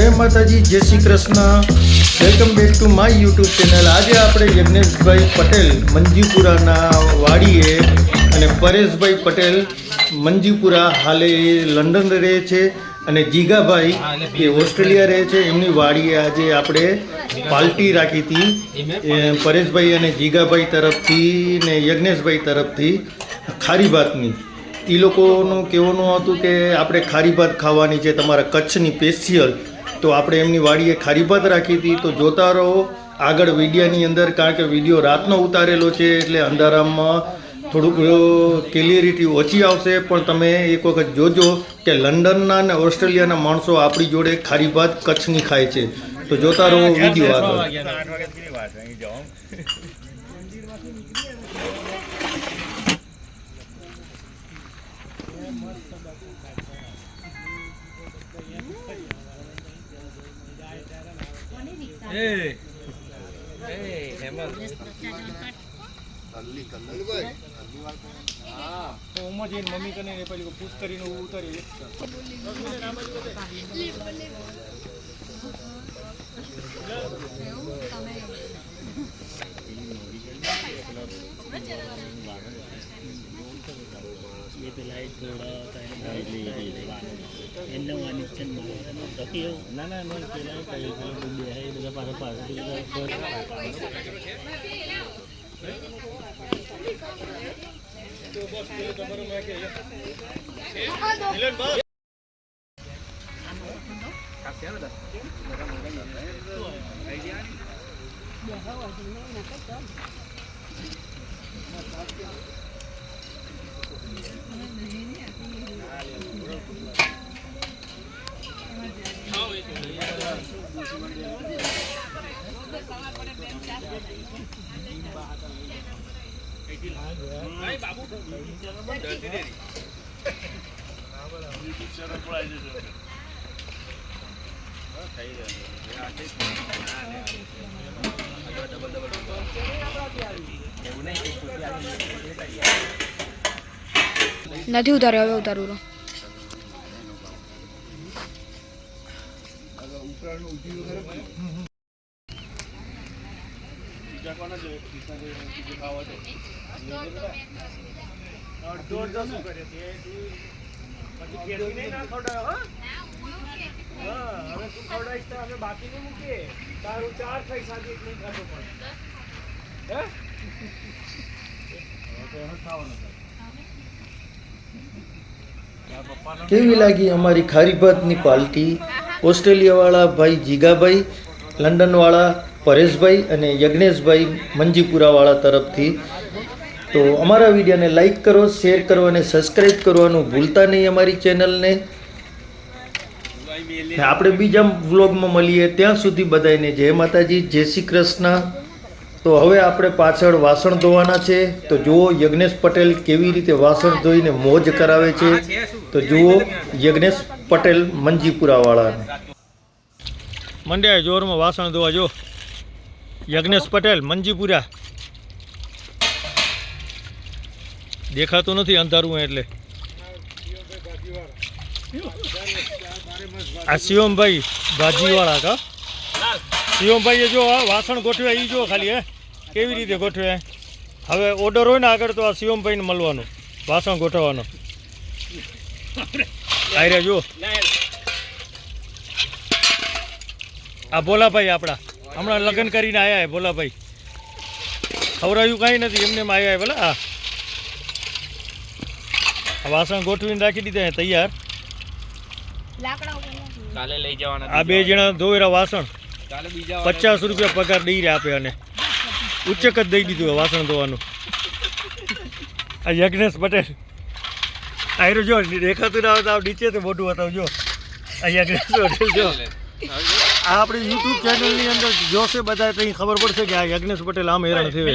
जय माताजी, जय Shri Krishna. Welcome back to my YouTube channel. आज આપણે યજ્ઞેશભાઈ પટેલ મંજીપુરાના વાડીએ અને પરેશભાઈ પટેલ મંજીપુરા હાલે લંડન રહે છે અને જીગાભાઈ એ ઓસ્ટ્રેલિયા રહે છે। એમની વાડીએ આજે આપણે પાર્ટી રાખી હતી પરેશભાઈ અને જીગાભાઈ તરફથી ને યજ્ઞેશભાઈ તરફથી ખારી ભાતની। એ લોકોનું કહેવાનું હતું કે આપણે ખારી ભાત ખાવાની છે તમારા કચ્છની સ્પેશિયલ, તો આપણે એમની વાડીએ ખારી ભાત રાખી હતી। તો જોતા રહો આગળ વિડીયોની અંદર, કારણ કે વિડીયો રાતનો ઉતારેલો છે એટલે અંધારામાં થોડુંક ક્લિયરિટી ઓછી આવશે, પણ તમે એક વખત જોજો કે લંડનના અને ઓસ્ટ્રેલિયાના માણસો આપણી જોડે ખારી ભાત કચ્છની ખાય છે। તો જોતા રહો વિડીયો આગળ। મમ્મી કને પેલી પૂછ કરીને ઉતારી નથી ઉતાર્યો, હવે ઉતારું કેવી લાગી અમારી ખારી ભાતની પાર્ટી? ઓસ્ટ્રેલિયાવાળા ભાઈ જીગાભાઈ, લંડનવાળા પરેશભાઈ અને યજ્ઞેશભાઈ મંજીપુરાવાળા તરફથી। તો અમારા વિડીયોને લાઈક કરો, શેર કરો અને સબસ્ક્રાઈબ કરવાનું ભૂલતા નહીં અમારી ચેનલને। આપણે બીજા વ્લોગમાં મળીએ, ત્યાં સુધી બધાને જય માતાજી, જય શ્રી કૃષ્ણ। તો હવે આપણે પાછળ વાસણ ધોવાના છે, તો જુઓ યજ્ઞેશ પટેલ કેવી રીતે વાસણ ધોઈને મોજ કરાવે છે। તો જુઓ યજ્ઞેશ પટેલ મંજીપુરાવાળાને મંડ્યા જોરમાં વાસણ ધોવા। જો યજ્ઞેશ પટેલ મંજીપુરા, દેખાતું નથી અંધારું એટલે। આ શિવમભાઈ ભાજીવાળા કા શિવમભાઈએ જો આ વાસણ ગોઠવ્યા, એ જો ખાલી કેવી રીતે ગોઠવ્યા। હવે ઓર્ડર હોય ને આગળ તો આ શિવમભાઈને મળવાનું વાસણ ગોઠવવાનો। આયરે જો આ ભોલાભાઈ આપણા હમણાં લગ્ન કરીને આવ્યા ભોલાભાઈ, ખવડાવ્યું કાંઈ નથી, એમને આવ્યા ભલે। આ વાસણ ગોઠવીને રાખી દીધા તૈયાર, કાલે લઈ જવાના। આ બે જણા ધોવેરા વાસણ 50 રૂપિયા પગાર દઈ રહ્યા આપે, અને ઉચ્ચક જ દઈ દીધું વાસણ ધોવાનું। આ યજ્ઞેશ પટેલ આયરો જો દેખાતું ના આવતા નીચે તો મોટું બતાવજો। આ યજ્ઞેશ પટેલ જો આ આપણી યુટ્યુબ ચેનલની અંદર જોશે બધા, તો ખબર પડશે કે આ યજ્ઞેશ પટેલ આમ હેરાન થયું।